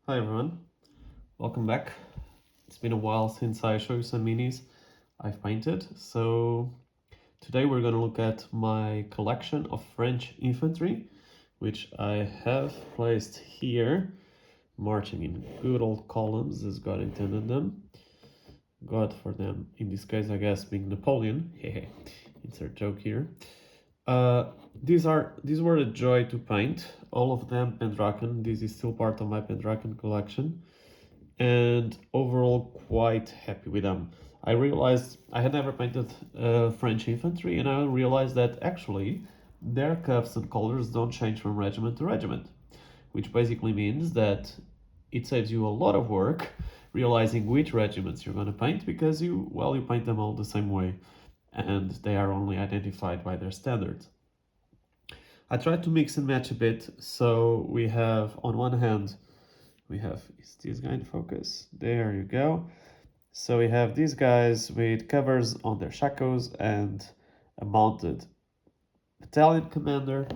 Hi everyone, welcome back. It's been a while since I showed you some minis I've painted, so today we're gonna look at my collection of French infantry, which I have placed here, marching in good old columns as God intended them. God for them, in this case I guess being Napoleon, hehe, insert joke here. These were a joy to paint, all of them Pendraken. This is still part of my Pendraken collection, and overall quite happy with them. I realized I had never painted French infantry, and I realized that actually their cuffs and collars don't change from regiment to regiment, which basically means that it saves you a lot of work realizing which regiments you're going to paint, because you paint them all the same way and they are only identified by their standards. I tried to mix and match a bit, so we have on one hand is this guy in focus? There you go. So we have these guys with covers on their shakos and a mounted battalion commander,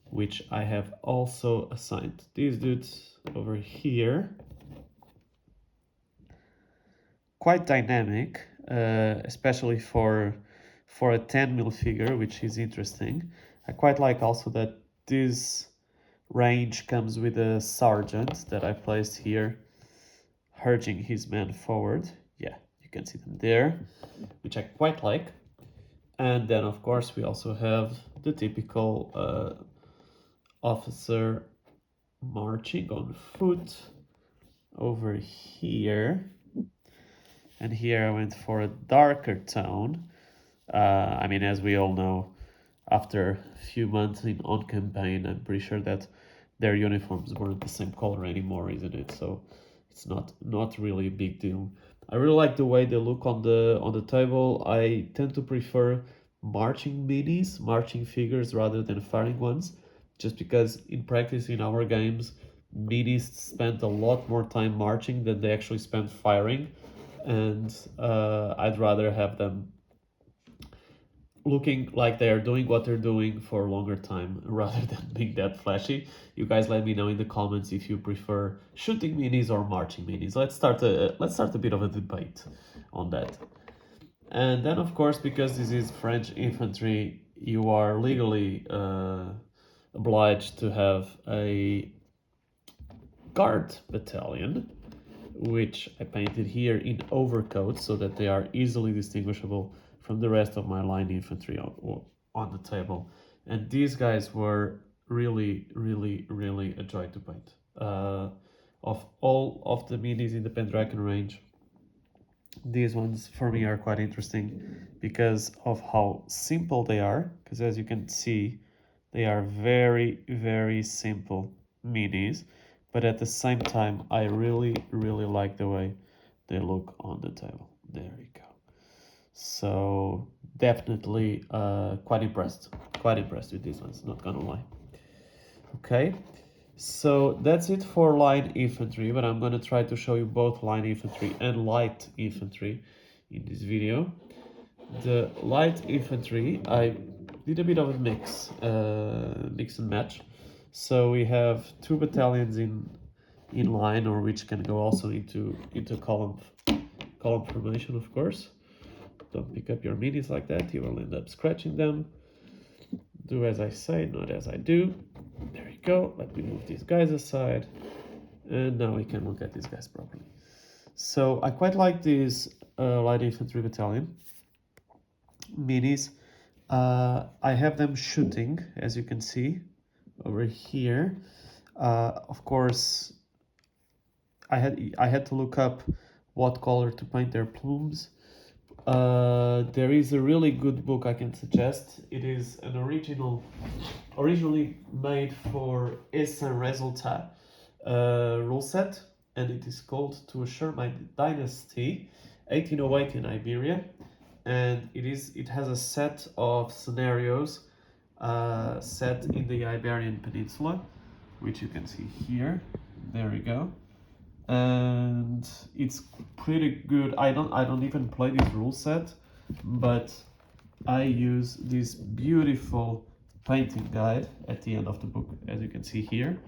which I have also assigned these dudes over here. Quite dynamic, especially for a 10 mil figure, which is interesting. I quite like also that this range comes with a sergeant that I placed here, urging his men forward. Yeah, you can see them there, which I quite like. And then of course we also have the typical officer marching on foot over here. And here I went for a darker tone. I mean, as we all know, after a few months on campaign, I'm pretty sure that their uniforms weren't the same color anymore, isn't it? So it's not really a big deal. I really like the way they look on the table. I tend to prefer marching minis, marching figures rather than firing ones, just because in practice in our games, minis spend a lot more time marching than they actually spend firing, and I'd rather have them looking like they're doing what they're doing for a longer time rather than being that flashy. You guys let me know in the comments if you prefer shooting minis or marching minis. Let's start a bit of a debate on that. And then of course, because this is French infantry, you are legally obliged to have a guard battalion, which I painted here in overcoats so that they are easily distinguishable from the rest of my line infantry on the table. And these guys were really a joy to paint. Of all of the minis in the Pendraken range, these ones for me are quite interesting because of how simple they are, because as you can see, they are very simple minis, but at the same time I really like the way they look on the table. There we go. So definitely quite impressed with these ones, not gonna lie. Okay, so that's it for line infantry, but I'm gonna try to show you both line infantry and light infantry in this video. The light infantry, I did a bit of a mix and match. So we have two battalions in line, or which can go also into column formation, of course. Don't pick up your minis like that, you will end up scratching them. Do as I say, not as I do. There we go. Let me move these guys aside, and now we can look at these guys properly. So I quite like this light infantry battalion minis. I have them shooting, as you can see over here. Of course, I had to look up what color to paint their plumes. There is a really good book I can suggest. It is an originally made for Essaim Resultat rule set, and it is called To Assure My Dynasty, 1808 in Iberia. And it has a set of scenarios set in the Iberian Peninsula, which you can see here. There we go. And it's pretty good. I don't even play this rule set, but I use this beautiful painting guide at the end of the book, as you can see here,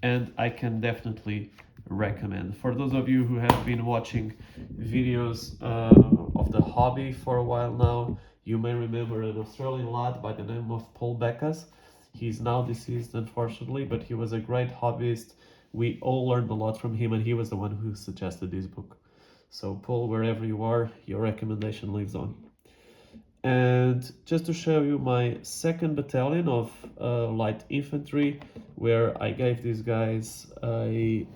and I can definitely recommend. For those of you who have been watching videos of the hobby for a while now, you may remember an Australian lad by the name of Paul Beckas. He's now deceased, unfortunately, but he was a great hobbyist. We all learned a lot from him, and he was the one who suggested this book. So Paul, wherever you are, your recommendation lives on. And just to show you my second battalion of light infantry, where I gave these guys a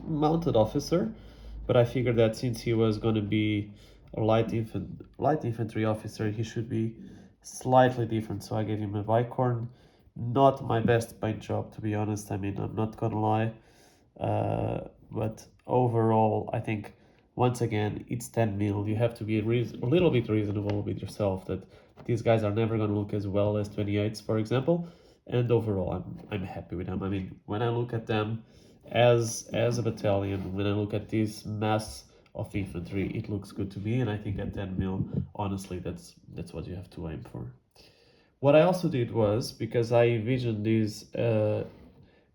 mounted officer, but I figured that since he was going to be a light infantry officer, he should be slightly different. So I gave him a Vicorn. Not my best paint job, to be honest. I mean, I'm not gonna lie, but overall, I think once again it's 10 mil. You have to be a little bit reasonable with yourself that these guys are never gonna look as well as 28s, for example. And overall, I'm happy with them. I mean, when I look at them as a battalion, when I look at this mass of infantry, it looks good to me, and I think at 10 mil, honestly, that's what you have to aim for. What I also did was, because I envisioned these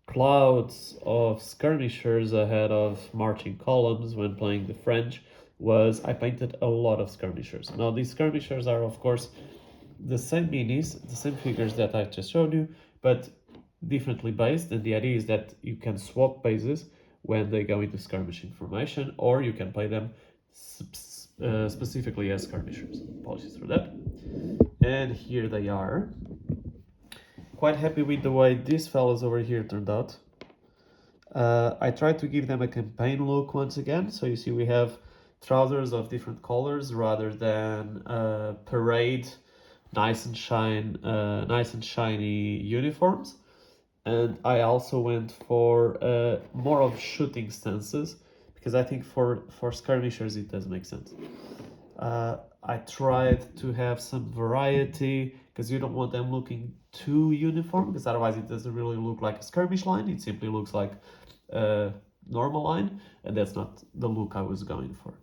clouds of skirmishers ahead of marching columns when playing the French, was I painted a lot of skirmishers. Now these skirmishers are of course the same minis, the same figures that I just showed you, but differently based, and the idea is that you can swap bases when they go into skirmishing formation, or you can play them specifically as skirmishers. Apologies for that. And here they are. Quite happy with the way these fellas over here turned out. I tried to give them a campaign look once again. So you see we have trousers of different colors rather than parade nice and shiny uniforms. And I also went for more of shooting stances, because I think for skirmishers it does make sense. I tried to have some variety, because you don't want them looking too uniform, because otherwise it doesn't really look like a skirmish line. It simply looks like a normal line, and that's not the look I was going for.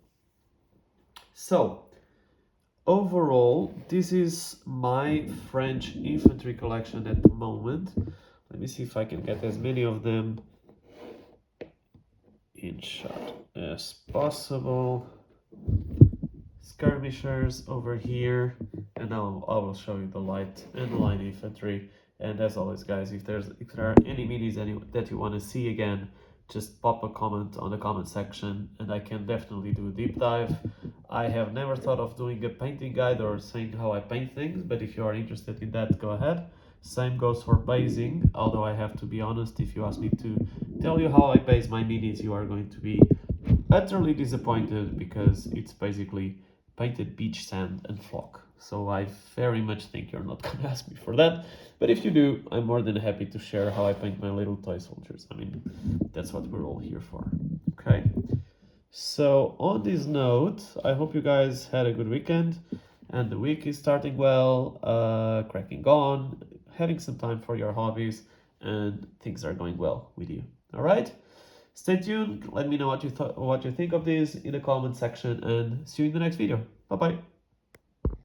So overall, this is my French infantry collection at the moment. Let me see if I can get as many of them in shot as possible. Skirmishers over here, and now I will show you the light and the line infantry. And as always, guys, if there are any minis that you want to see again, just pop a comment on the comment section, and I can definitely do a deep dive. I have never thought of doing a painting guide or saying how I paint things, but if you are interested in that, go ahead. Same goes for basing, although I have to be honest, if you ask me to tell you how I base my minis, you are going to be utterly disappointed, because it's basically painted beach sand and flock. So I very much think you're not going to ask me for that, but if you do, I'm more than happy to share how I paint my little toy soldiers. I mean, that's what we're all here for. Okay, so on this note, I hope you guys had a good weekend, and the week is starting well, cracking on, having some time for your hobbies, and things are going well with you. All right, stay tuned. Let me know what you think of this in the comment section, and see you in the next video. Bye bye.